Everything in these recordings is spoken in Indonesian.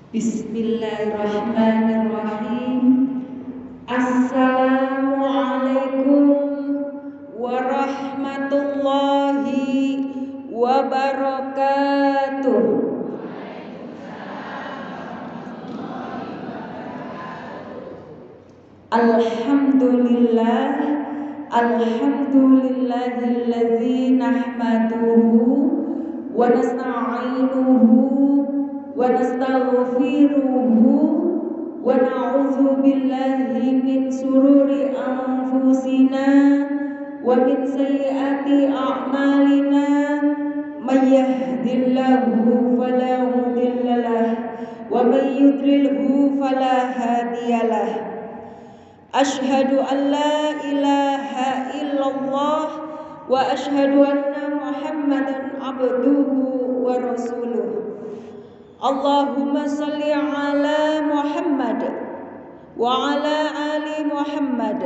Bismillahirrahmanirrahim. Assalamualaikum warahmatullahi wabarakatuh. Alhamdulillah, alhamdulillahilladzi nahmaduhu wa nasta'inuhu wa nastaghfiruhu wa na'udzu billahi min sururi anfusina wa min sayyiati a'malina. May yahdihillahu fala mudhillalah wa may yudlilhu fala hadiyalah. Ashhadu an la ilaha illallah wa ashhadu anna Muhammadan abduhu wa rasuluh. Allahumma salli ala Muhammad wa ala ali Muhammad.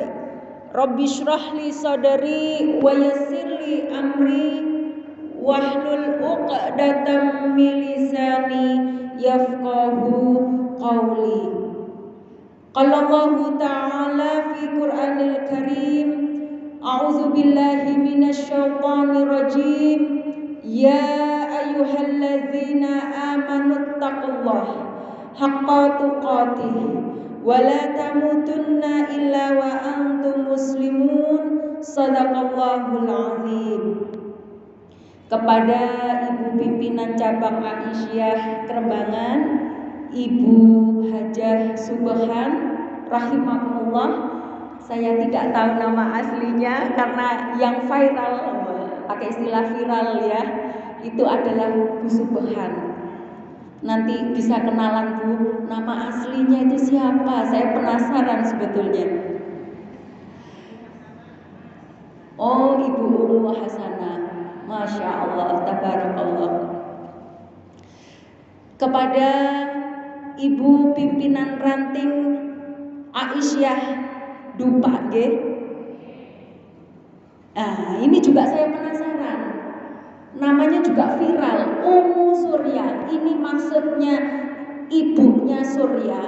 Rabbi shrah li sadri wa yassir li amri wahlul 'uqdatam min lisani yafqahu qawli. Qala Allah ta'ala fi Qur'anil Karim, a'udzu billahi minasy syaithanir rajim. Ya ayyuhalladzina amanu taqullaha haqqa tuqatih wa la tamutunna illa wa antum muslimun. Shadaqallahul azim. Kepada Ibu Pimpinan Cabang Aisyah Kerembangan, Ibu Hajah Subhan rahimahullah. Saya tidak tahu nama aslinya karena yang viral, pakai istilah viral ya, itu adalah Bu Subhan. Nanti bisa kenalan Bu, nama aslinya itu siapa? Saya penasaran sebetulnya. Oh, Ibu Ummu Hasanah. Masya Allah, tabarakallah. Kepada Ibu Pimpinan Ranting Aisyah Dupa nggih. Nah, ini juga saya penasaran. Namanya juga viral, Ummu Surya. Ini maksudnya ibunya Surya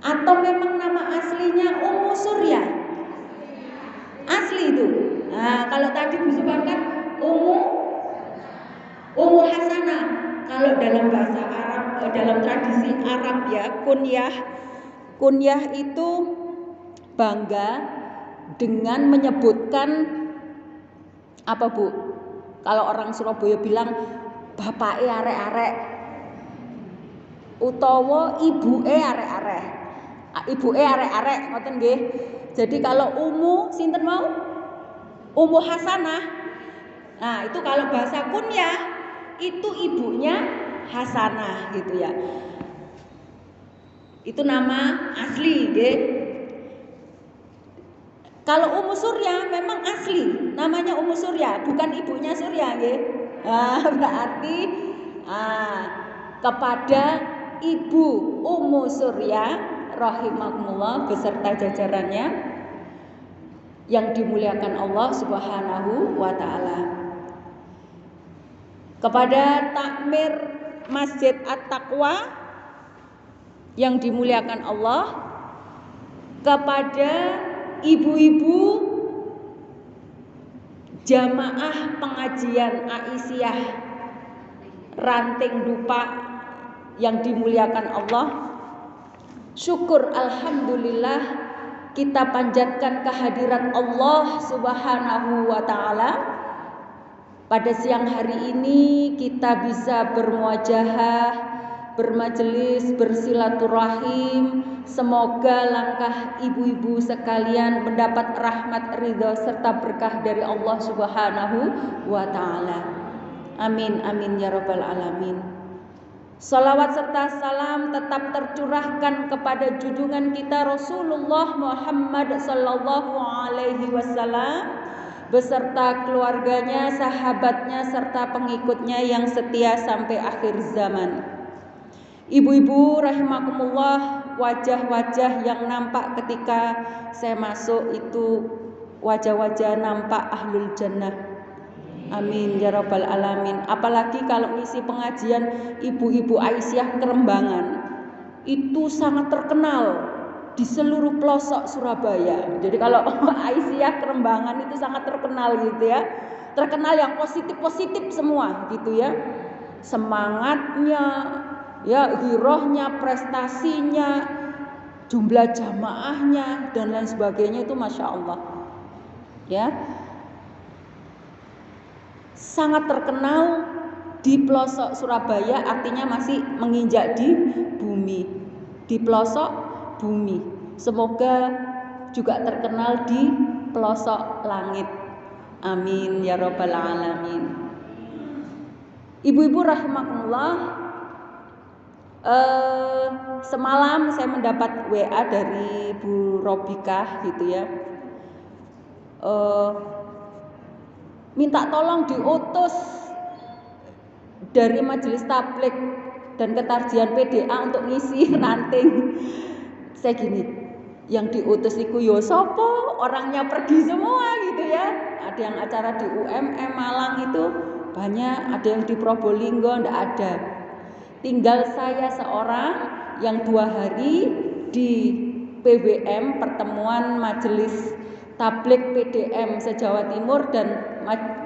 atau memang nama aslinya Ummu Surya? Asli itu. Nah, kalau tadi Bu Subhan kan Ummu Hasanah. Kalau dalam bahasa Arab, dalam tradisi Arab ya, kunyah itu bangga dengan menyebutkan apa Bu? Kalau orang Surabaya bilang bapake arek-arek utawa ibuke arek-arek. Ibuke arek-arek ngoten nggih. Jadi kalau Ummu sinten mau? Ummu Hasanah. Nah, itu kalau bahasa kunyah itu ibunya Hasanah gitu ya. Itu nama asli nggih. Kalau Ummu Surya memang asli, namanya Ummu Surya, bukan ibunya Surya nggih. Berarti kepada Ibu Ummu Surya rahimahullah beserta jajarannya yang dimuliakan Allah Subhanahu wa taala. Kepada takmir Masjid At-Taqwa yang dimuliakan Allah, kepada ibu-ibu jamaah pengajian Aisyah Ranting Dupa yang dimuliakan Allah, syukur alhamdulillah kita panjatkan kehadirat Allah Subhanahu wa taala. Pada siang hari ini kita bisa bermuajahah, bermajelis, bersilaturahim. Semoga langkah ibu-ibu sekalian mendapat rahmat, ridha serta berkah dari Allah Subhanahu wa taala. Amin amin ya rabbal alamin. Salawat serta salam tetap tercurahkan kepada junjungan kita Rasulullah Muhammad sallallahu alaihi wasallam beserta keluarganya, sahabatnya serta pengikutnya yang setia sampai akhir zaman. Ibu-ibu rahimakumullah, wajah-wajah yang nampak ketika saya masuk itu wajah-wajah nampak ahlul jannah. Amin ya rabbal alamin. Apalagi kalau ngisi pengajian ibu-ibu Aisyah Kerembangan, itu sangat terkenal di seluruh pelosok Surabaya. Jadi kalau Aisyah Kerembangan itu sangat terkenal gitu ya. Terkenal yang positif-positif semua gitu ya. Semangatnya, ya girohnya, prestasinya, jumlah jamaahnya dan lain sebagainya itu Masya Allah. Ya. Sangat terkenal di pelosok Surabaya, artinya masih menginjak di bumi, di pelosok bumi. Semoga juga terkenal di pelosok langit. Amin ya rabbal alamin. Ibu-ibu rahimakumullah, semalam saya mendapat WA dari Bu Robikah gitu ya. Minta tolong diutus dari majelis tabligh dan ketarjian PDA untuk ngisi ranting. Saya gini, yang diutus iku yo sopo, orangnya pergi semua gitu ya. Ada yang acara di UMM Malang itu banyak, ada yang di Probolinggo ndak ada. Tinggal saya seorang yang 2 hari di PWM, pertemuan majelis tabligh PDM se-Jawa Timur, dan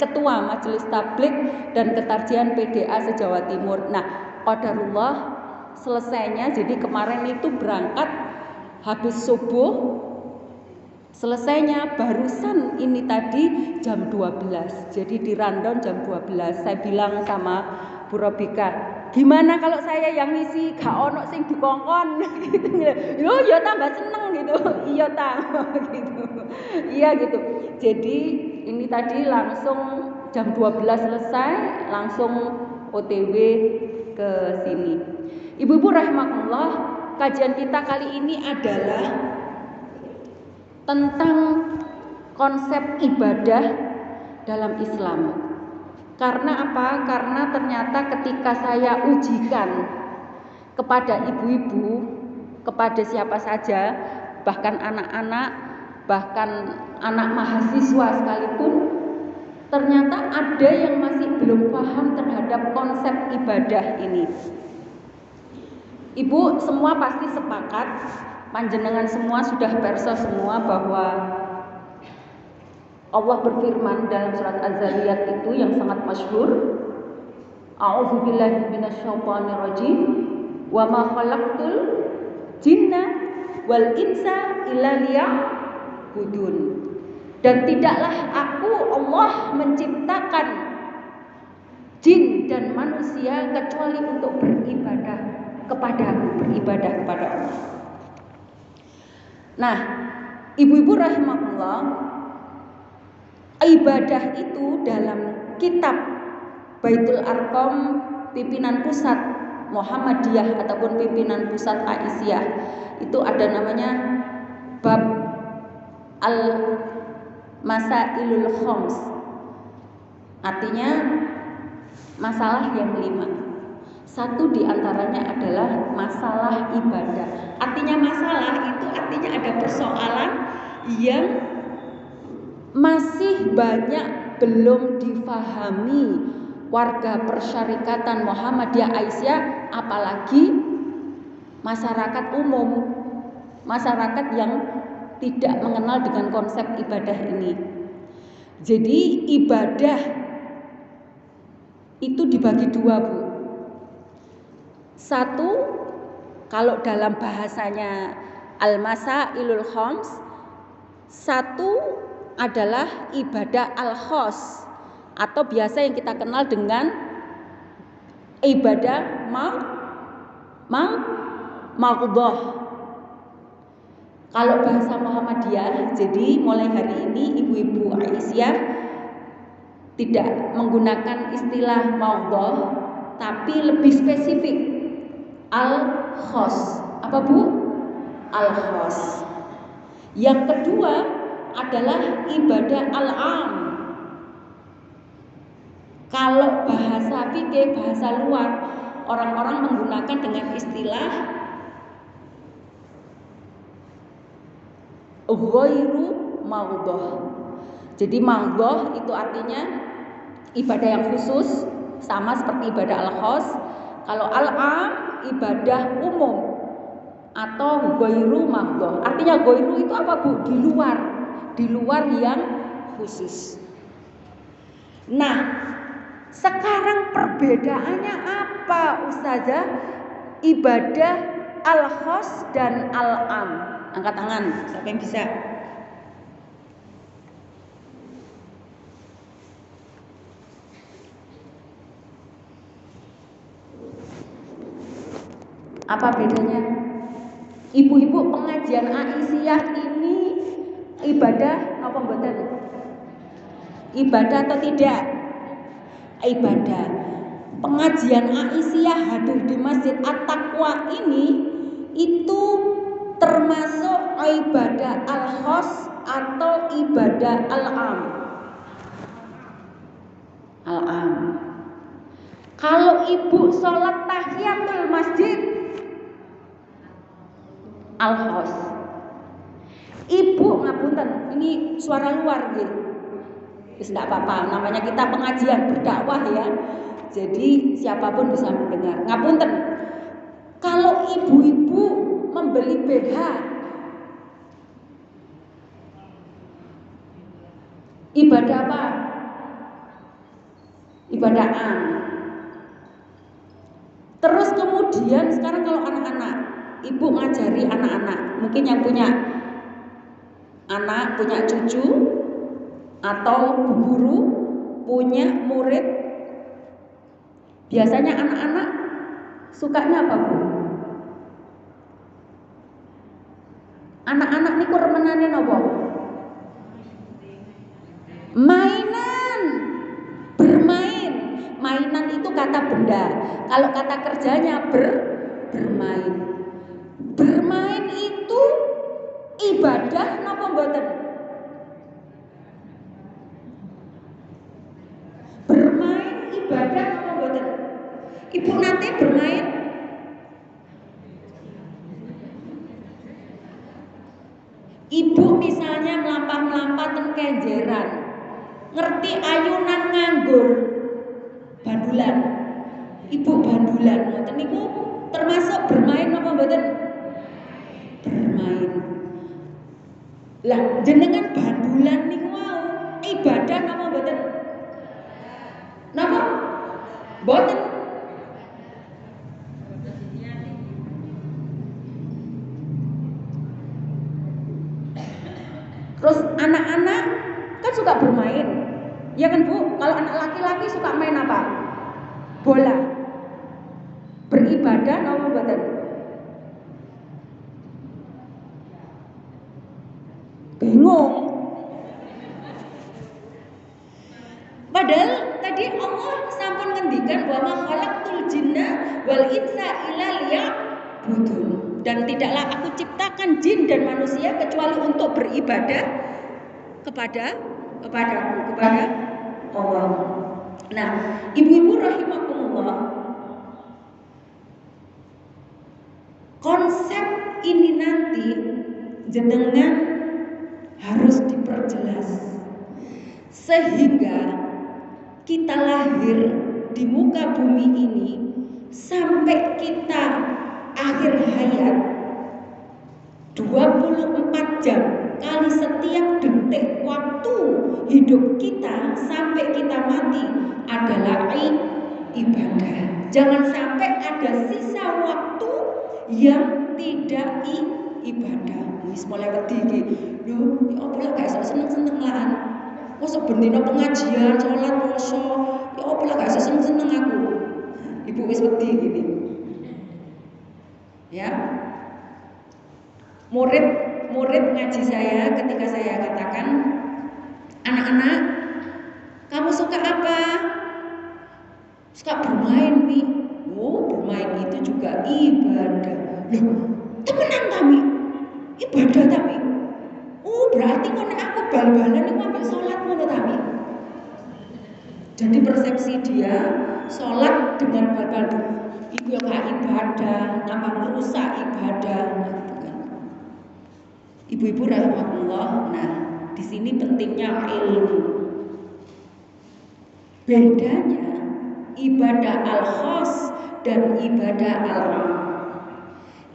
ketua majelis tabligh dan ketarjian PDA se-Jawa Timur. Nah, qadarullah selesainya, jadi kemarin itu berangkat habis subuh, selesainya barusan ini tadi jam 12. Jadi di rundown jam 12. Saya bilang sama Bu Robika, gimana kalau saya yang ngisi gak ono sing dikongkon gitu. Yo ya tambah seneng gitu. Iya gitu. Iya gitu. Jadi ini tadi langsung jam 12 selesai, langsung OTW ke sini. Ibu-ibu rahimakumullah, kajian kita kali ini adalah tentang konsep ibadah dalam Islam. Karena apa? Karena ternyata ketika saya ujikan kepada ibu-ibu, kepada siapa saja, bahkan anak-anak, bahkan anak mahasiswa sekalipun, ternyata ada yang masih belum paham terhadap konsep ibadah ini. Ibu semua pasti sepakat, panjenengan semua sudah perso semua bahwa Allah berfirman dalam surat Az-Zariyat itu yang sangat masyhur, A'udzubillahi minasyaitonirrajim, wa ma khalaqtul jinna wal insa illa liya'budun. Dan tidaklah aku Allah menciptakan jin dan manusia kecuali untuk beribadah kepadaku, beribadah kepada Allah. Nah, ibu-ibu rahimakumullah, ibadah itu dalam kitab Baitul Arqam pimpinan pusat Muhammadiyah ataupun pimpinan pusat Aisyah itu ada namanya bab al-masailul khams, artinya masalah yang 5. Satu diantaranya adalah masalah ibadah. Artinya masalah itu artinya ada persoalan yang masih banyak belum difahami warga persyarikatan Muhammadiyah Aisyah, apalagi masyarakat umum, masyarakat yang tidak mengenal dengan konsep ibadah ini. Jadi ibadah itu dibagi 2, Bu. Satu, kalau dalam bahasanya al-masailul khams, satu adalah ibadah al-khos atau biasa yang kita kenal dengan ibadah maqdhah. Kalau bahasa Muhammadiyah, jadi mulai hari ini ibu-ibu Aisyah tidak menggunakan istilah maqdhah, tapi lebih spesifik al-khos. Apa, Bu? Al-khos. Yang kedua adalah ibadah al-am. Kalau bahasa fikih, bahasa luar, orang-orang menggunakan dengan istilah ghairu maqdhah. Jadi maqdhah itu artinya ibadah yang khusus, sama seperti ibadah al-khos. Kalau al-am, ibadah umum atau ghairu mahdhah. Artinya ghairu itu apa, Bu? Di luar yang khusus. Nah, sekarang perbedaannya apa, Ustazah? Ibadah al-khos dan al-am. Angkat tangan, siapa yang bisa? Apa bedanya? Ibu-ibu, pengajian Aisyah ini ibadah apa mboten? Ibadah atau tidak? Ibadah. Pengajian Aisyah hadir di Masjid At-Taqwa ini itu termasuk ibadah al-khos atau ibadah al-am? Al-am. Kalau ibu sholat tahiyatul masjid, al-khos. Ibu ngapunten, ini suara luar gitu. Wis enggak apa-apa, namanya kita pengajian berdakwah ya. Jadi siapapun bisa mendengar. Ngapunten. Kalau ibu-ibu membeli BH, ibadah apa? Ibadah am. Terus kemudian sekarang kalau anak-anak, ibu ngajari anak-anak, mungkin yang punya anak, punya cucu, atau bu guru punya murid, biasanya anak-anak sukanya apa, Bu? Anak-anak niku remenane napa? Mainan, bermain. Mainan itu kata benda. Kalau kata kerjanya bermain. Bermain itu ibadah napa mboten? Bermain ibadah napa mboten? Ibu nanti bermain? Ibu misalnya melampah-melampah ten kenjeran, ngerti ayunan nganggur bandulan. Ibu bandulan ngoten niku termasuk bermain apa mboten? Bermain. Lah jenengan bandulan niku mau ibadah napa mboten? Napa? Mboten. Terus anak-anak kan suka bermain, ya kan Bu? Kalau anak laki-laki suka main apa? Bola. Beribadah napa mboten? Bingung. Padahal tadi Allah sampun ngendikan bahwa khalaqtul jinna wal insa illa liya'budun. Dan tidaklah aku ciptakan jin dan manusia kecuali untuk beribadah kepada Allah. Nah, ibu-ibu rahimakumullah, konsep ini nanti jenengan harus diperjelas sehingga kita lahir di muka bumi ini sampai kita akhir hayat 24 jam kali setiap detik waktu hidup kita sampai kita mati adalah ibadah. Jangan sampai ada sisa waktu yang tidak ibadah. Wis mulai wedi iki. Lho, ya apa lah gak seneng-seneng lah. Mosok bendina pengajian, sholat, poso, ya apa lah gak seneng-seneng aku. Ibu wis wedi gini. Ya, murid ngaji saya ketika saya katakan, anak-anak, kamu suka apa? Suka bermain, Mi. Oh, bermain itu juga ibadah. Loh, temenan kami, ibadah kami. Oh, berarti kok aku bal-balan itu ambek sholat ngono kami. Jadi persepsi dia sholat dengan bal-bal itu ya gak ibadah, tambah merusak ibadah. Ibu-ibu rahmatullah, nah di sini pentingnya ilmu. Bedanya ibadah al-khas dan ibadah al-am.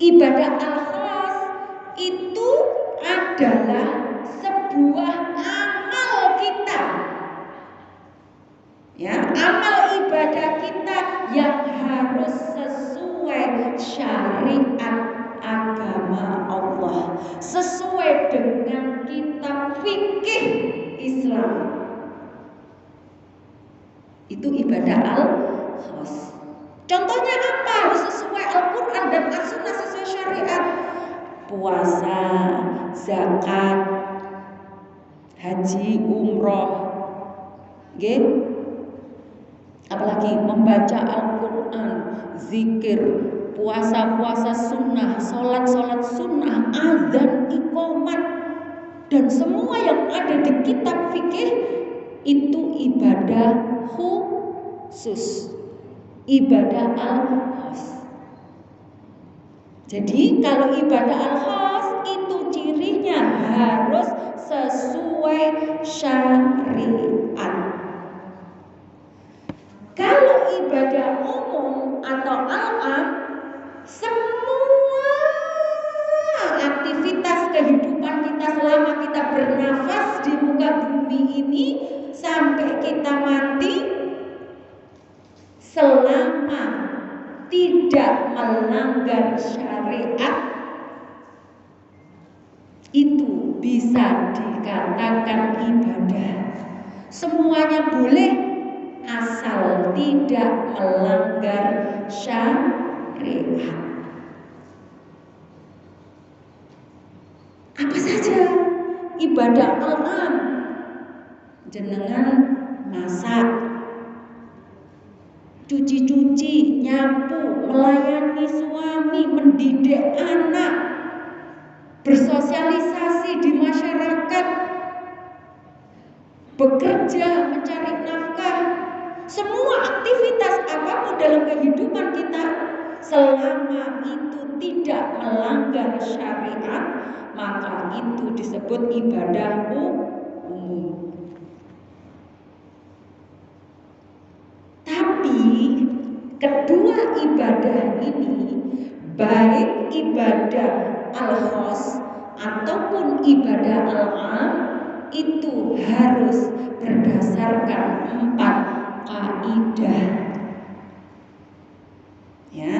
Ibadah al-khas itu adalah sebuah amal kita. Ya, amal ibadah kita yang harus sesuai syariat agama Allah, sesuai dengan kitab fikih Islam. Itu ibadah al-khas. Contohnya apa? Harus sesuai Al-Quran dan As-Sunnah, sesuai syariat. Puasa, zakat, haji, umroh, apalagi membaca Al-Quran, zikir, puasa-puasa sunnah, sholat sunnah, azan, iqomat, dan semua yang ada di kitab fikih itu ibadah khusus, ibadah al-khas. Jadi kalau ibadah al-khas itu cirinya harus sesuai syariat. Kalau ibadah umum atau al-am, semua aktivitas kehidupan kita selama kita bernafas di muka bumi ini sampai kita mati, selama tidak melanggar syariat, itu bisa dikatakan ibadah. Semuanya boleh asal tidak melanggar syariat. Apa saja ibadah al-am? Jenengan masak, cuci-cuci, nyapu, melayani suami, mendidik anak, bersosialisasi di masyarakat, bekerja, mencari nafkah. Semua aktivitas apapun dalam kehidupan kita, selama itu tidak melanggar syariat, maka itu disebut ibadah umum. Tapi kedua ibadah ini, baik ibadah al-khas ataupun ibadah al-am, itu harus berdasarkan 4 kaidah. Ya.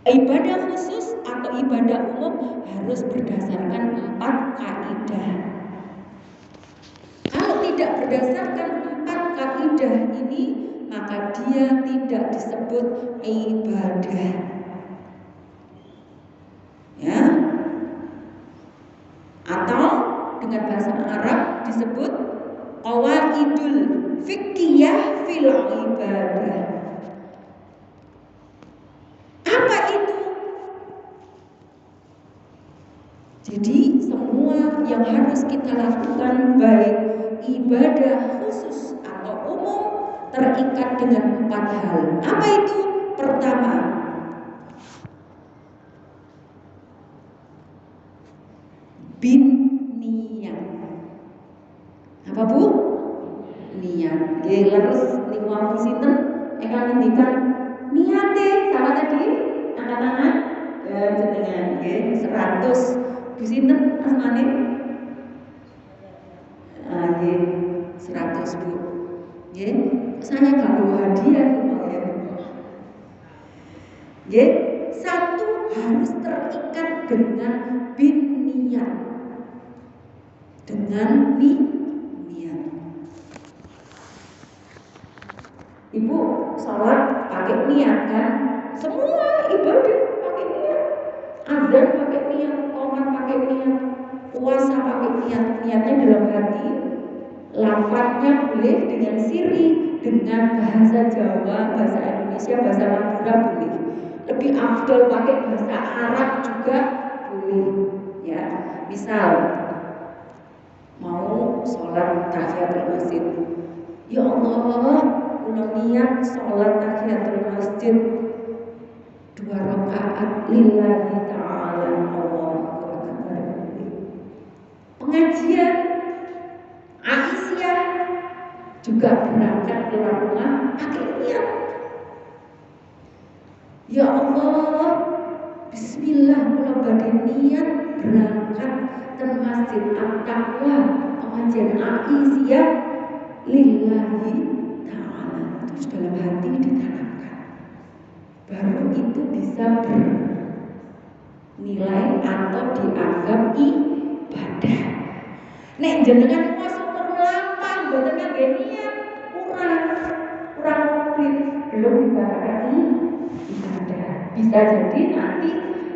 Ibadah khusus atau ibadah umum harus berdasarkan 4 kaidah. Kalau tidak berdasarkan 4 kaidah ini, maka dia tidak disebut ibadah. Ya. Atau dengan bahasa Arab disebut qawaidul fiqhiyah fil ibadah. Apa itu? Jadi semua yang harus kita lakukan, baik ibadah khusus atau umum, terikat dengan 4 hal. Apa itu? Pertama, bin niat. Apa Bu? Niat. Leres niku wau sinten ingkang ngendikan niate sama tadi angkat tangan dan jenengan nggih 100. Bu sinten asmane? Nggih 100 Bu. Nggih, saya gak bawa hadiah mau ya. Nggih, 1 harus terikat dengan bin niat. Dengan niat. Ibu sholat pakai niat kan? Semua ibadah pakai niat. Azan pakai niat, qomat pakai niat, puasa pakai niat. Niatnya dalam hati. Lafadznya boleh dengan siri, dengan bahasa Jawa, bahasa Indonesia, bahasa Madura boleh. Lebih afdol pakai bahasa Arab juga boleh. Ya, misal mau sholat tahiyatul masjid, ya Allah, kula niat sholat tahiyatul masjid 2 rakaat lillahi ta'ala, Allahu akbar. Pengajian Aisyah juga berangkat keluar rumah pakai niat. Ya Allah, bismillah kula badhe niat berangkat ke Masjid At-Taqwa pengajian Aisyah lillahi ta'ala. Terus dalam hati ditanamkan, baru itu bisa bernilai atau dianggap ibadah. Nek jenengan masuk terlampang mboten ngangge niat, kurang komplit, belum dikatakan ibadah. Bisa jadi nanti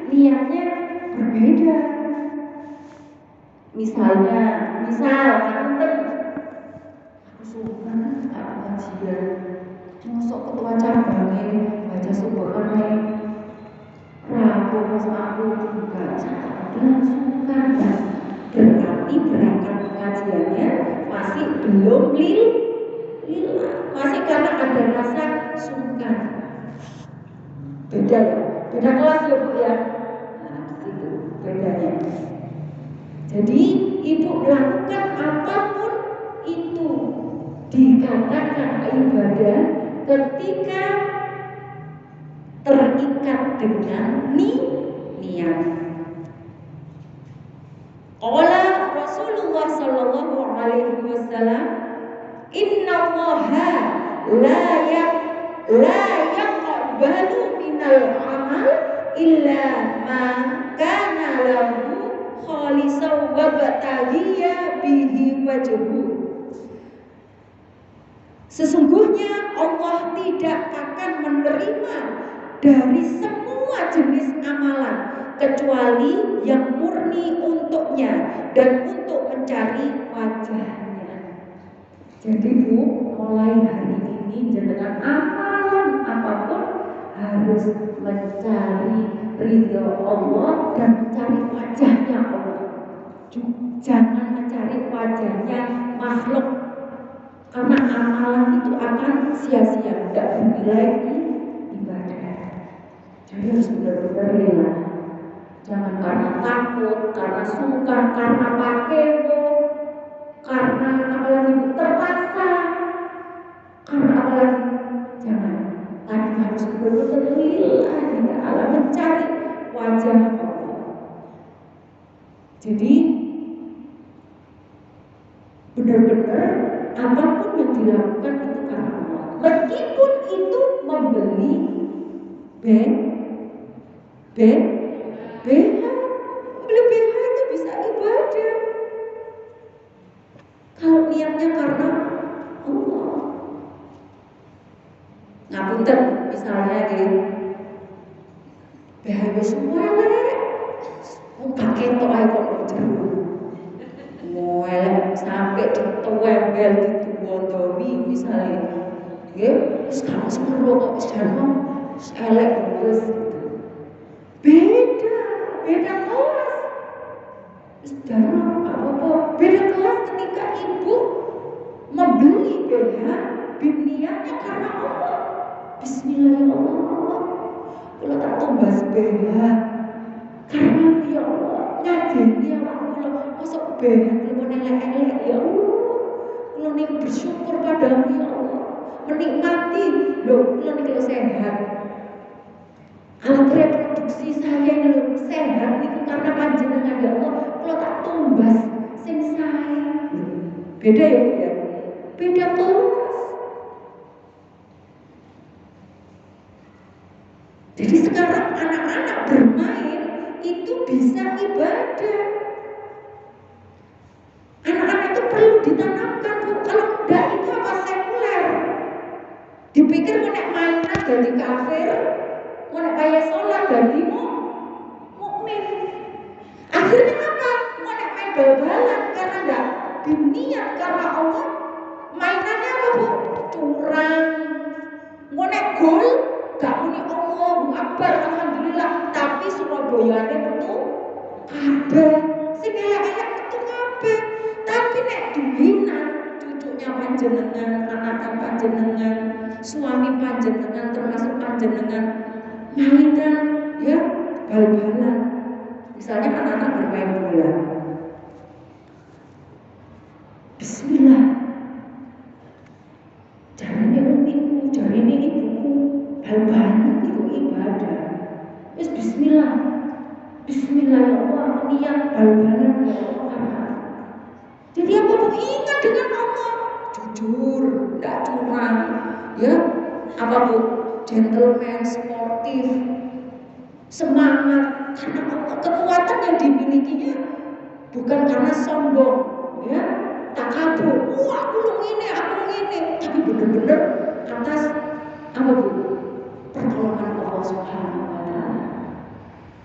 niatnya berbeda. Misal kanten aku suka aku kajian, masuk ketua cabangnya baca subhanallah, rabu mas aku juga langsung kan, berarti berangkat pengajiannya masih belum lillah, masih karena ada rasa sungkan. Beda ya, beda kelas ya Bu ya. Nah, itu bedanya. Jadi ibu lakukan apapun itu dikatakan ibadah ketika terikat dengan niat. Qala Rasulullah sallallahu alaihi wasallam, innallaha la yaqbalu minal amal illa ma kana lahu khalisan wa bataghiya bihi wajhu. Sesungguhnya Allah tidak akan menerima dari semua jenis amalan kecuali yang murni untuknya dan untuk mencari wajahnya. Jadi Bu, mulai hari ini jenengan amalan apapun harus mencari ridho Allah dan mencari wajahnya Allah. Jangan mencari wajahnya makhluk, karena amalan itu akan sia-sia, tidak bernilai ibadah. Jadi harus benar-benar rela. Jangan karena takut, karena sungkan, karena pakaimu, karena apalagi terpaksa, karena apalagi jangan. Tapi harus benar-benar rela tidak Allah mencari wajah Allah. Jadi benar-benar apapun yang dilakukan itu karena Allah. Meskipun itu membeli BH itu bisa ibadah. Kalau niatnya karena Allah. Ngapunten misalnya gitu. BH semua pakai tok ae kok jero. Mulai sampai ditewembel ditundoni misalnya, ya sekarang semua kok sejarah elek terus beda kelas sejarah apa beda kelas ketika ibu membeli BH niatnya karena Allah. Bismillahirrahmanirrahim, kalau tak tumbas BH karena ya Allah ngajeni ya Allah masuk BH kalau elek-elek ya Allah, kalau nih bersyukur padamu ya Allah, menikmati loh kalau nih kalau sehat, alat reproduksi saya ini sehat itu karena panjenengan ya Allah, kalau tak tumbas sing saya beda ya Bu ya, beda kelas. Jadi sekarang anak-anak bermain itu bisa ibadah. Anak-anak itu perlu ditanamkan Bu. Kalau enggak itu apa sekuler. Dipikir mau nek mainan jadi kafir, mau nek kayak sholat jadi mukmin. Akhirnya apa? Mau nek main bal-balan karena enggak biniat karena Allah. Mainannya apa Bu? Curang. Mau nek gol gak muni Allahu Akbar alhamdulillah, tapi Surabayane metu kabeh. Sing elek-elek metu kabeh. Tapi nek duwinan cucunya panjenengan, anak panjenengan, suami panjenengan termasuk panjenengan mainan ya bal-balan. Misalnya anak-anak bermain bola. Bismillah bal-balan itu ibadah. Wis bismillah. Bismillah ya Allah, niat bal-balan ya Allah. Jadi apa pun ingat dengan Allah, jujur, tidak curang, ya. Apa bu, gentleman, sportif, semangat karena Allah. Kekuatan yang dimilikinya bukan karena sombong, ya, takabur. Aku ini, tapi benar-benar atas apa bu? Pertolongan Allah Subhanahu wa Ta'ala.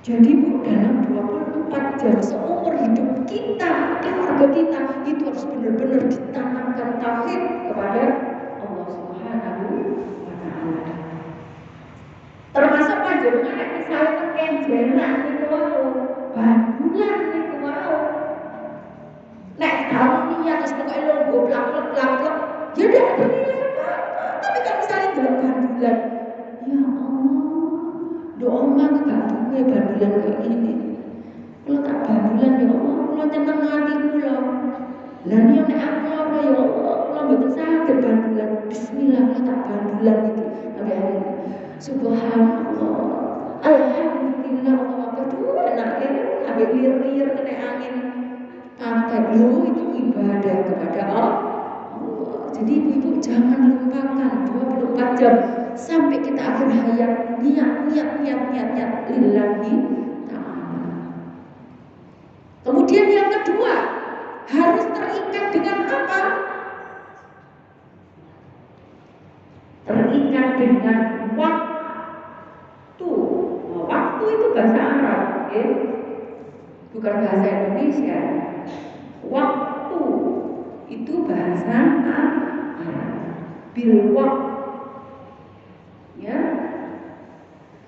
Jadi bu, dalam 24 jam seumur hidup kita, keluarga kita itu harus benar-benar ditanamkan tauhid kepada Allah Subhanahu wa Ta'ala. Termasuk panjenengan misalnya kenjelan niku wau, bandulan niku wau. Nek kamu niat terus pokoke logo plak-plak, ya udah ada nilai apa-apa. Tapi kalau misalnya dalam bandulan, ya Allah, doa mah gak duwe bandulan kayak gini. Kalau tak bandulan ya Allah, kalau tenang hati kula. Lah niyo nek aku apa ya Allah, kula mboten saged bandulan. Bismillah kula tak bandulan iki. Sampai hari ini. Subhanallah. Alhamdulillah Allah aduh enaknya sampai lir-lir kena angin. Pantai itu ibadah kepada Allah. Jadi ibu-ibu jangan lupakan 24 jam sampai kita akhir hayat niat lillahi ta'ala. Kemudian yang kedua, harus terikat dengan apa? Terikat dengan waktu. Waktu itu bahasa Arab, ya? Bukan bahasa Indonesia. Waktu itu bahasa Arab. Bil waktu. Ya.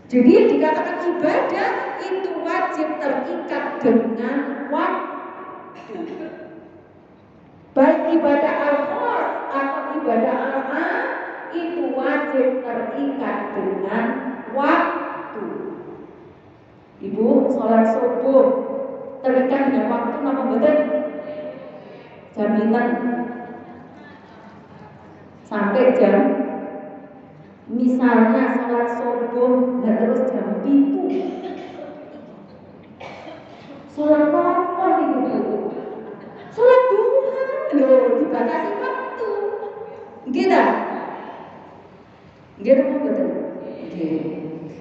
Jadi yang dikatakan ibadah itu wajib terikat dengan waktu. Baik ibadah al-khas atau ibadah al-am itu wajib terikat dengan waktu. Ibu sholat subuh terikat dengan waktu apa betul? Jaminan sampai jam, misalnya sholat subuh nggak terus jam 7. Sholat apa ibu? Sholat duha loh, dibatasi waktu. Gitu. Gitu betul.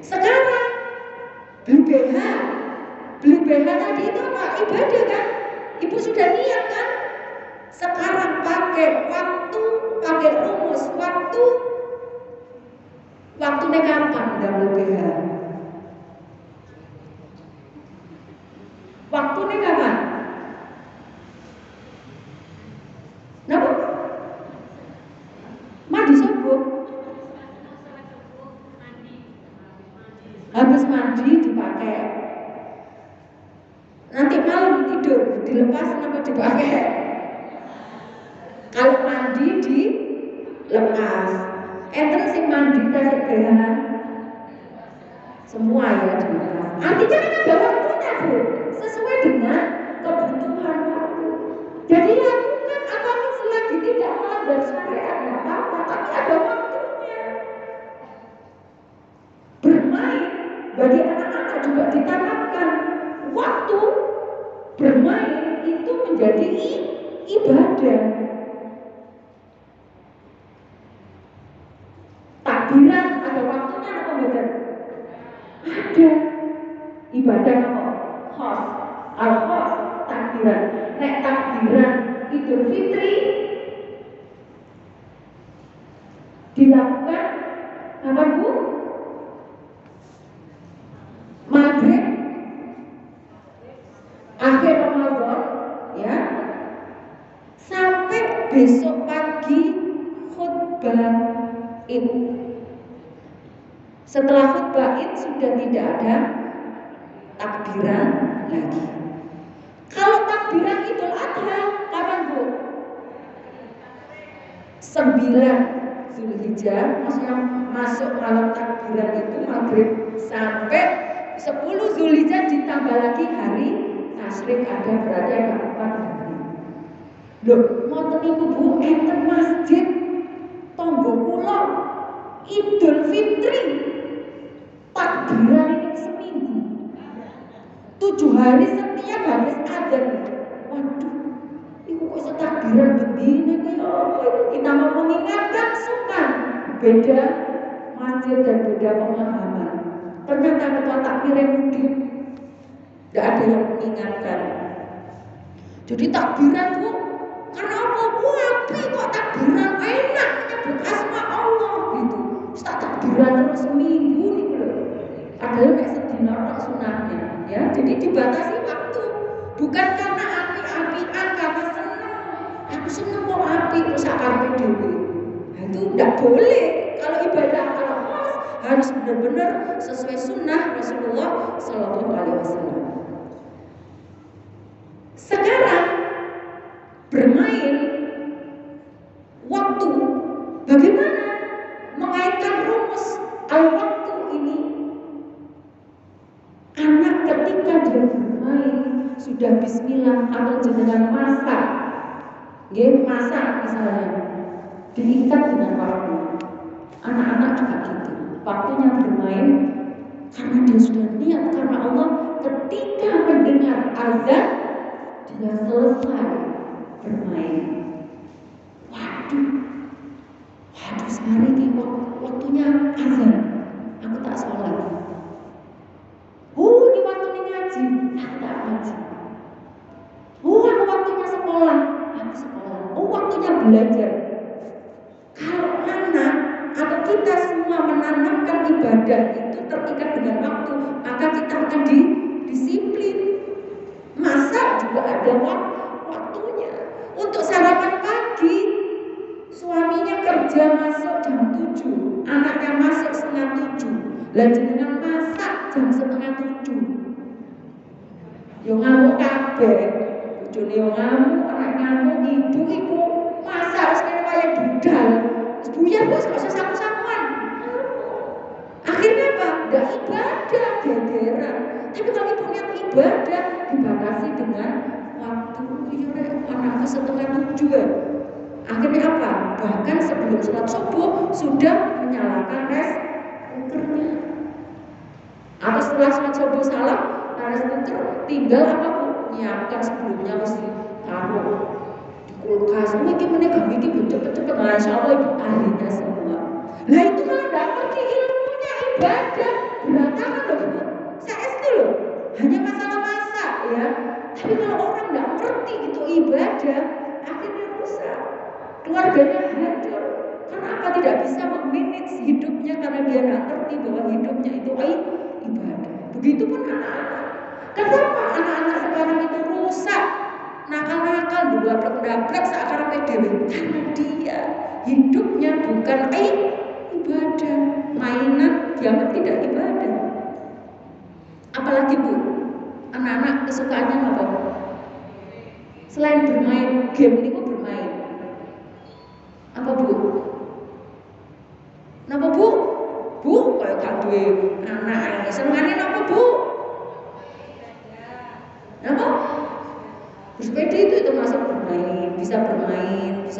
Sekarang beli BH tadi itu apa? Ibadah kan? Ibu sudah niat kan? Sekarang pakai waktu, pakai rumus waktu. Waktunya kapan double BH? Waktunya kapan? Kenapa? Mandi subuh. Habis mandi dipakai. Nanti malam tidur dilepas apa dipakai? Kalau mandi dilepas. Enten sing mandi tasik BH. Semua ya dilepas. Artinya kan ada waktunya bu, sesuai dengan kebutuhan waktu. Jadi lakukan apapun selagi tidak melanggar syariat nggak apa-apa, tapi ada waktunya. Bermain bagi anak-anak juga ditanamkan waktu bermain itu menjadi ibadah. Takbiran ada waktunya apa betul? Ada. Ibadah apa? Khos. Al-khos takbiran. Nek takbiran Idul Fitri dilakukan kapan bu? Maghrib akhir Ramadan ya, sampai besok pagi khutbah Id. Setelah khutbah Id sudah tidak ada takbiran lagi. Kalau takbiran Idul Adha kapan bu? 9 Zulhijjah, maksudnya masuk malam takbiran itu maghrib sampai 10 Zulhijjah ditambah lagi hari tasyrik ada berarti ada 4 hari. Loh, ngoten niku bu, enten masjid tonggo kula Idul Fitri hari setiap habis adzan. Waduh, iku kok iso takbiran begini kaya apa itu? Kita mau mengingatkan sukan beda masjid dan beda pemahaman. Ternyata ketua takbir yang mudik tidak ada yang mengingatkan. Jadi takbiran bu, karena apa? Wapi kok takbiran enak nyebut asma Allah gitu. Tak takbiran terus seminggu nih loh. Padahal kayak sedina kok sunahnya, ya. Jadi dibatasi waktu, bukan karena api-apian, karena senang. Aku senang mau api terus akarpe dewe. Nah, itu tidak boleh. Kalau ibadah kalau khas harus benar-benar sesuai sunnah Rasulullah Shallallahu Alaihi Wasallam. Sekarang bermain waktu, bagaimana mengaitkan rumus al-waktu ini? Anak ketika dia bermain sudah bismillah atau jenengan masak, masak misalnya, diikat dengan waktu. Anak-anak juga gitu, waktunya bermain karena dia sudah niat karena Allah. Ketika mendengar azan dia selesai bermain. Waduh, sekarang ini waktunya azan, aku tak sholat. Ini waktunya ngaji, aku tak ngaji. Aku waktunya sekolah, aku sekolah. Waktunya belajar. Kalau anak atau kita semua menanamkan ibadah itu terikat dengan waktu, maka kita akan disiplin. Masak juga ada waktunya. Untuk sarapan pagi, suaminya kerja masuk jam 7, anaknya masuk setengah 7. Jenengan masak jam setengah 7. Yo ngamuk kabeh. Bojone yo ngamuk, anak ngamuk, ibu masak wis kene kaya budal. Wis buyar wis kok saku-sakuan. Akhirnya apa? Ndak ibadah, gegeran. Tapi kalau ibu niat ibadah dibatasi dengan waktu. Anakku setengah 7 ya. Akhirnya apa? Bahkan sebelum sholat subuh sudah menyalakan rice cookernya. Atau setelah sholat subuh salam, rice cooker tinggal apa bu? Nyiapkan sebelumnya mesti taruh di kulkas. Ini menegak ini cepet-cepet. Masya Allah ibu ahlinya semua. Lah itu malah tidak ngerti ilmunya ibadah. Berantakan loh bu. Saya itu loh. Hanya masalah masak ya. Tapi kalau orang tidak ngerti itu ibadah, akhirnya rusak. Keluarganya hancur. Karena apa? Tidak bisa memanage hidupnya karena dia tidak ngerti bahwa hidupnya itu ibadah. Begitupun anak-anak. Kenapa anak-anak sekarang itu rusak? Nakal-nakal, dablek seakan PDW. Karena dia hidupnya bukan ibadah. Mainan dianggap tidak ibadah. Apalagi bu, anak-anak kesukaannya apa? Selain bermain game ini bermain apa bu? Napa bu? Bu, kayak gak duwe anak ini senengane napa bu? Napa? Bersepeda itu termasuk bermain, bisa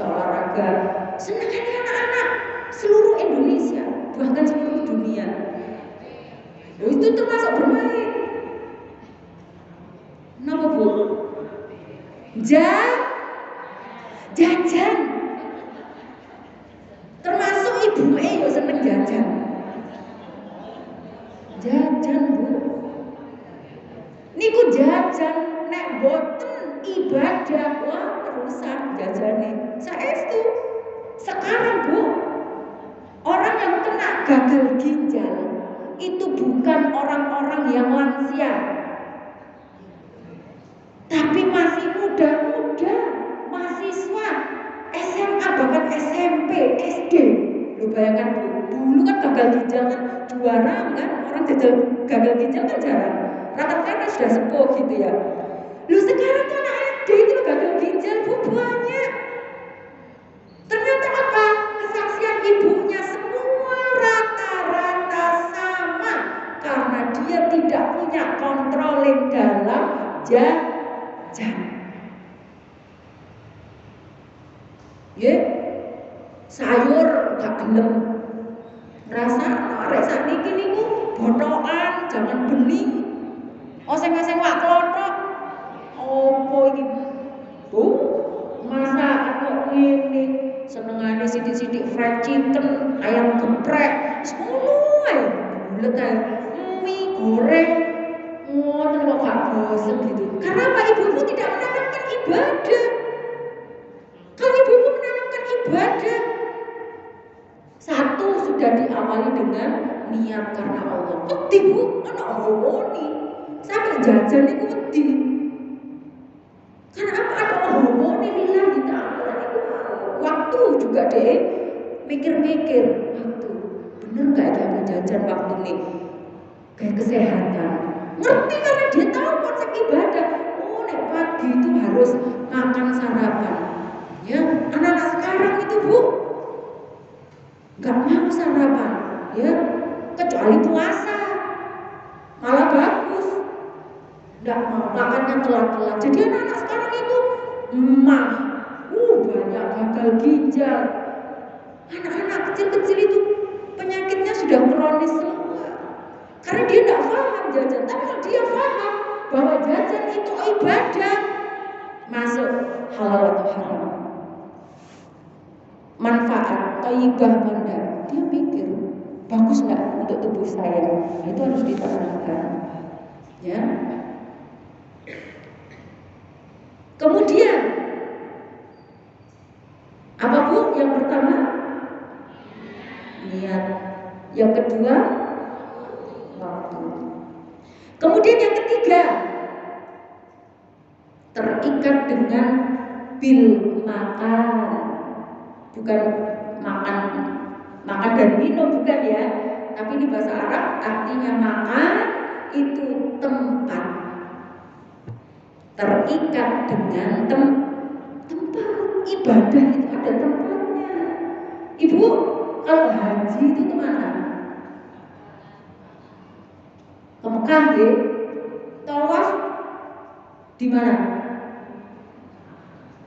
olahraga. Senengane anak-anak seluruh Indonesia, bahkan seluruh dunia. Itu termasuk bermain. Napa bu? Jajan. Termasuk ibu yo seneng jajan. Jajan bu. Niku jajan nek boten ibadah wah rusak jajane. Saestu. Sekarang bu, orang yang kena gagal ginjal itu bukan orang-orang yang lansia, tapi masih muda-muda, mahasiswa, SMA bahkan SMP, SD. Lu bayangkan bu, dulu kan gagal ginjal kan juara kan, orang gagal ginjal kan jarang. Rata-rata sudah sepuh gitu ya. Lu sekarang kan SD itu gagal ginjal bu banyak. Ternyata apa? Kesaksian ibunya semua rata-rata sama karena dia tidak punya kontroling dalam jajan. Sayur gak gelem. Rasa arek sakniki niku botokan, jangan bening. Oseng-oseng wak klothok bulet kayak mie goreng ngoten kok gak bosen gitu. Karena apa? Ibu-ibu tidak menanamkan ibadah. Kalau ibu-ibu menanamkan ibadah, satu sudah diawali dengan niat karena Allah. Wedi Bu, ana howoni. Sampai jajan iku wedi. Karena apa? Ada howoni lillahi ta'ala iku waktu juga deh mikir-mikir waktu. Bener gak ada jajan waktu nih? Kayak kesehatan. Ngerti karena dia tahu konsep ibadah. Oh, nek pagi itu harus makan sarapan. Ya, anak-anak sekarang itu Bu gak mau sarapan, ya, kecuali puasa, malah bagus, gak mau makannya telat-telat. Jadi anak-anak sekarang itu banyak gagal ginjal. Anak-anak kecil-kecil itu penyakitnya sudah kronis semua, karena dia gak paham jajan. Tapi kalau dia paham bahwa jajan itu ibadah, masuk halal atau haram, manfaat thayyibah benda, dia pikir bagus nggak untuk tubuh saya, itu harus ditanamkan, ya. Kemudian apa Bu? Yang pertama niat, yang kedua waktu, kemudian yang ketiga terikat dengan bil makan. Bukan makan dan minum, bukan ya. Tapi ini bahasa Arab artinya makan itu tempat. Terikat dengan tempat. Ibadah itu ada tempatnya. Ibu kalau haji itu kemana? Ke Mekah ya? Tawaf di mana?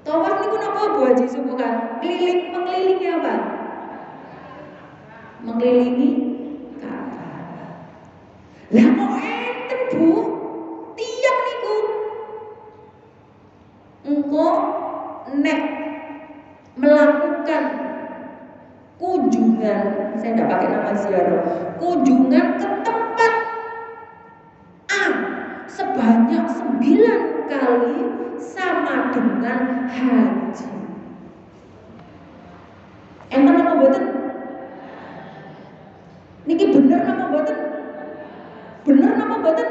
Tawaf niku napa Bu Haji subuh kan? Mengelilingi apa? Mengelilingi Ka'bah. Lah kok enten Bu? Tiang niku. Engko nek melakukan kunjungan, saya tidak pakai nama ziarah, kunjungan ke tempat A sebanyak 9 kali sama dengan haji. Enten apa mboten? Niki bener apa mboten? Bener apa mboten?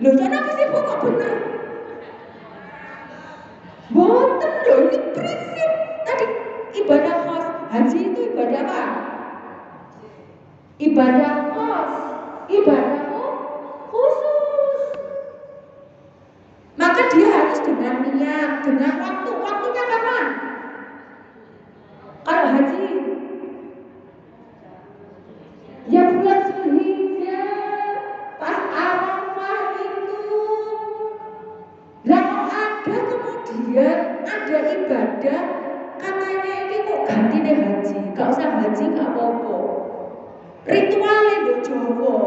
Lho kenapa sih Bu kok bener? Mboten lho, ini prinsip. Tadi ibadah khas, haji itu ibadah apa? Ibadah khas, ibadah khusus. Maka dia harus dengan niat, dengan waktu. Waktunya kapan? Kalau haji ya bulan Zulhijjah, pas Arafah itu. Lah kok ada kemudian ada ibadah katanya ini kok ganti deh haji, gak usah haji gak apa-apa. Ritualnya do Jawa.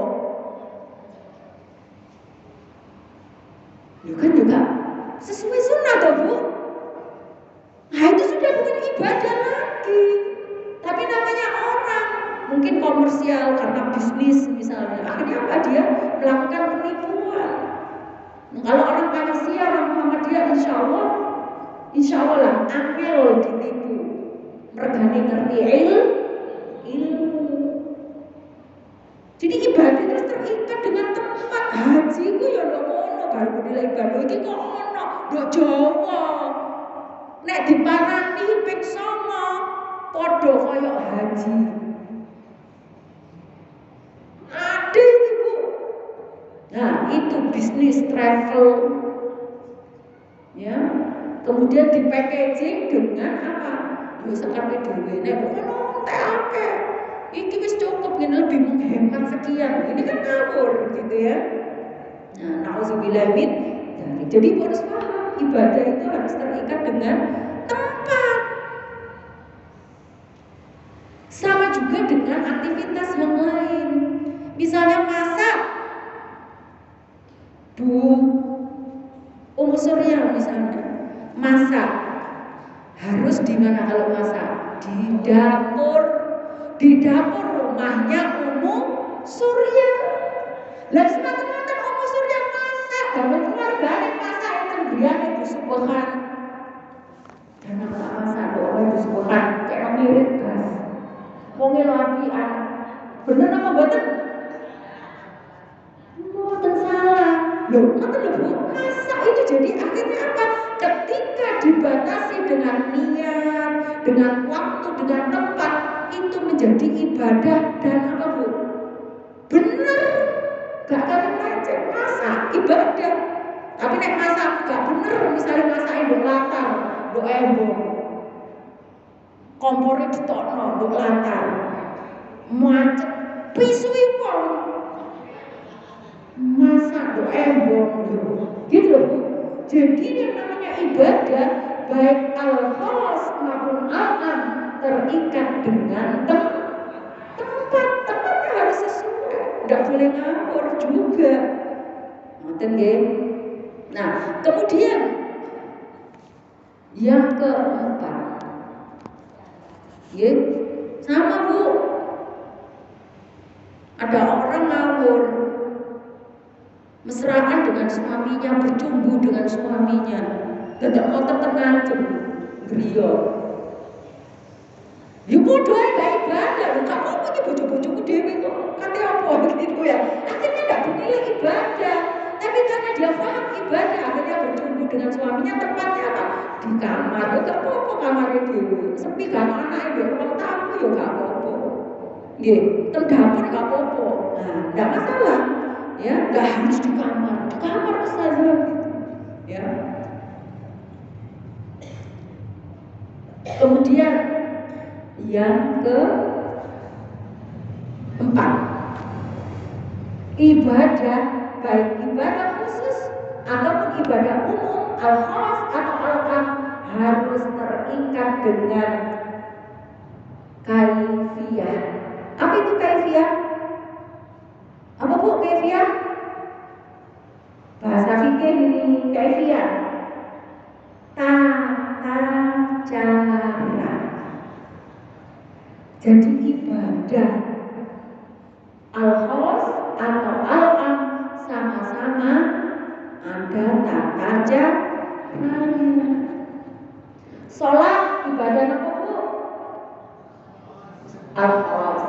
Itu kan juga sesuai sunnah toh Bu. Nah itu sudah bukan ibadah lagi, tapi namanya orang mungkin komersial karena bisnis misalnya. Akhirnya apa? Dia melakukan penipuan. Nah, kalau orang Malaysia, orang Muhammadiyah, insya Allah lah angel ditipu. Mergane ngerti ilmu. Jadi ibadah terus terikat dengan tempat. Haji ku ya ndak ono baru nilai ibadah iki kok ono ndok Jawa. Nek diparani ping 9 padha kaya haji. Ada itu Bu. Nah, itu bisnis travel. Ya. Kemudian di packaging dengan apa? Ya sekape dhewe. Nek bukan entek akeh. Iki wis cukup ngene lebih menghemat sekian. Ini kan ngawur gitu ya. Nah, nauzubillah min. Jadi harus paham ibadah itu harus terikat dengan tempat. Sama juga dengan aktivitas yang lain. Misalnya masak. Bu Ummu Surya misalnya masak harus di mana kalau masak? Di dapur rumahnya Ummu Bener apa mboten? Mboten salah. Loh, ngoten lho Bu. Masak itu jadi akhirnya apa? Ketika dibatasi dengan niat, dengan waktu, dengan tempat, itu menjadi ibadah dan apa Bu? Bener. Gak kalian lecet, masak ibadah. Tapi nek masak gak bener, misalnya masak nduk latar, nduk embong. Kompore ditokno nduk latar. Macet pisui wong. Masak nduk embong gitu loh Bu. Jadi yang namanya ibadah baik al-khas maupun al-am terikat dengan tempatnya harus sesuai. Enggak boleh ngawur juga. Ngoten nggih. Nah, kemudian yang keempat, sama Bu, ada orang ngawur, mesraan dengan suaminya, bercumbu dengan suaminya, tidak mau tetengah griya. Ya bodoh gak ibadah, gak apa-apa ki bojo-bojoku dhewe kok kate apa gitu ya. Akhirnya gak dinilai ibadah. Tapi karena dia paham ibadah, akhirnya bercumbu dengan suaminya, tempatnya apa? Di kamar. Ya gak apa-apa kamarnya dhewe. Sepi gak anake ndek ruang tamu ya gak apa-apa. Nggih, teng dapur gak apa-apa. Nah, enggak masalah. Ya, enggak harus di kamar. Di kamar saja gitu. Ya. Kemudian yang keempat, ibadah baik ibadah khusus ataupun ibadah umum, al-khas atau al-am harus terikat dengan kaifiyah. Apa itu kaifiyah? Apa Bu kaifiyah? Bahasa fikih ini kaifiyah. Tata cara. Jadi ibadah al-khas atau al-am sama-sama ada tata caranya. Sholat ibadah apa Bu? Al-khas.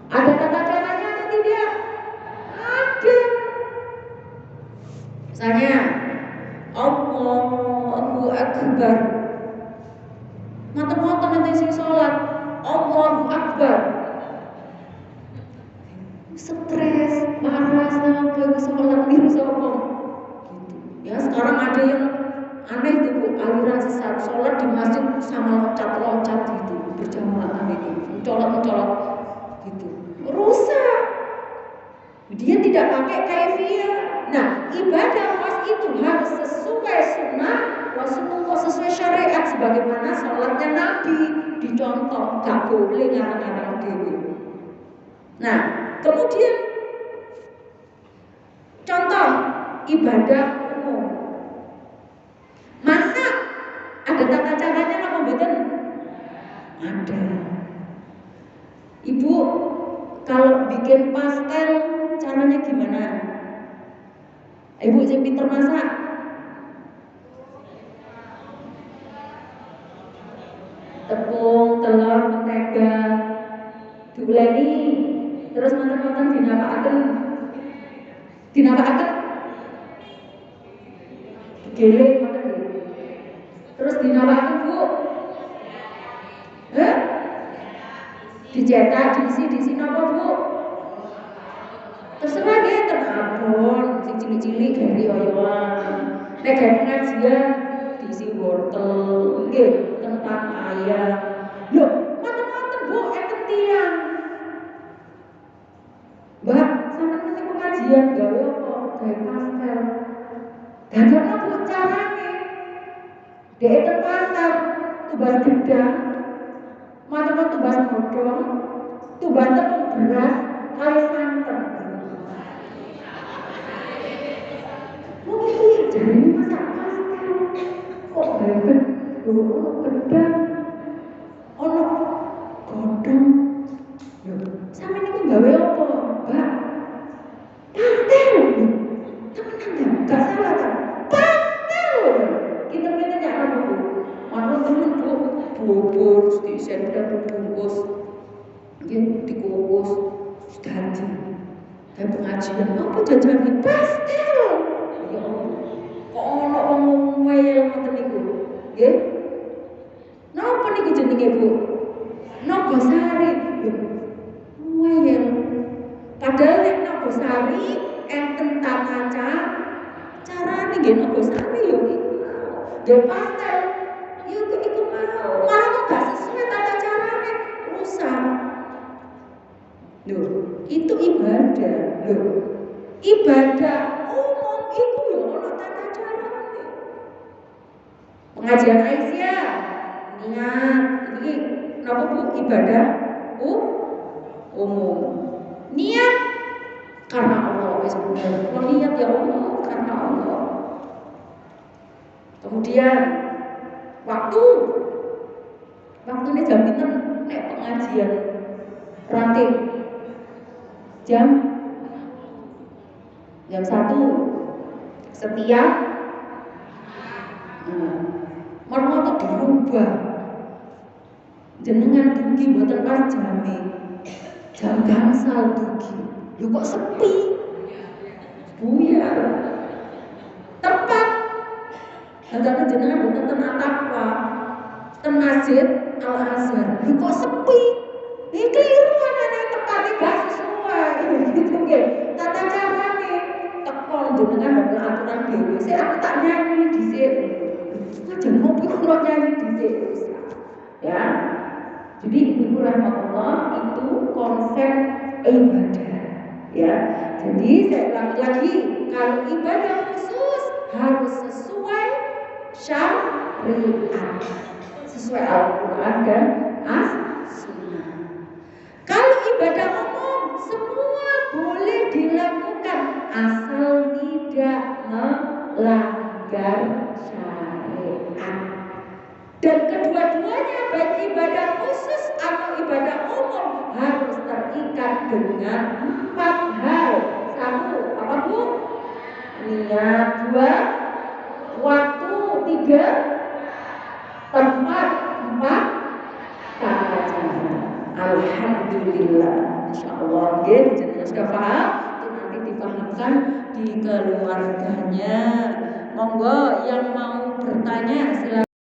Ada tata caranya atau tidak? Ada. Misalnya Allahu Akbar. Mata-mata nanti sing sholat Allahu Akbar. Stres, marah, sampai sholat biru sopong. Gitu. Ya sekarang ada yang aneh itu Bu, aliran sesat sholat di masjid sama loncat-loncat gitu, berjamaah itu, mencolok-mencolok gitu. Rusak. Dia tidak pakai kaifiyah. Nah, ibadah khas itu harus sesuai sunnah Rasulullah, sesuai syariat sebagaimana sholatnya Nabi dicontoh, gak boleh ngarang-ngarang dewi. Nah, kemudian contoh ibadah umum. Masak ada tata caranya apa mboten? Ada. Ibu kalau bikin pastel caranya gimana? Ibu sing pinter masak. Tepung, telur, mentega diuleni, terus matang-matang dinapakaken. Digiling ngoten nggih. Terus dinapakaken Bu? Dicetak, diisi napa Bu? Terserah nggih, terabon, sing cilik-cilik gari oyoan. Nek gawe pengajian diisi wortel, nggih, kentang ayam. Loh, macam-macam Bu, enten tiyang. Mbak, sampeyan nang pengajian gawe apa? Gawe pastel. Dadakno Bu carane. Dek teng pasar, tubas gedang, macam-macam tubas godhong, tubas tepung beras, kali santen. Mungkin jadi masak pastel. Kok banget? Ono gedang, ono godhong. Lho, sampe niku gawe apa, Mbak? Pastel. Temenan gak salah ta? Pastel. Kita nyak apa Bu? Ono temen Bu, bubur diisen dan dibungkus. Nggih, dikukus. pengajian apa jajane pastel. Ya Allah. Kok ono wong ngomel ngoten niku? Nggih. Napa niku jenenge, Bu? Nogosari. Ngomel. Padahal nek Nogosari enten tata carane nggih Nogosari yo iku. Nggih pastel. Yo iku mau. Malah kok gak sesuai tata carane, rusak. Loh, itu ibadah. Loh, ibadah umum itu ya ono tata carane. Pengajian Aisyah, niat ini napa Bu ibadah umum. Niat karena Allah wis bener. Niat ya Allah karena Allah. Kemudian waktu ini jam pinten nek pengajian ranting jam 1 setiap mergo dirubah jenengan dugi mboten pas jam gangsal dugi lho kok sepi buyar tepat hadane jenengan mboten ten Ataqwa ten Masjid Al Azhar lho kok sepi iki keliru anane tepate gak sesuai gitu nggih tata carane tekon jenengan ndamel aturan dhewe sik aku tak nyanyi dhisik aja ngopi kok nyanyi dhisik ya. Jadi ibu rahmatullah itu konsep ibadah ya. Jadi saya ulang lagi, kalau ibadah khusus harus sesuai syariat, sesuai Al-Quran dan As-Sunnah. Kalau ibadah umum semua boleh dilakukan asal tidak melanggar syariat. Dan kedua-duanya baik ibadah khusus atau ibadah umum harus terikat dengan 4 hal. 1, apa Bu? Niat. 2, waktu. 3, tempat. 4, tata cara. Alhamdulillah. Insyaallah nggih jenengan sudah paham, itu nanti dipahamkan di keluarganya. Monggo yang mau bertanya silakan.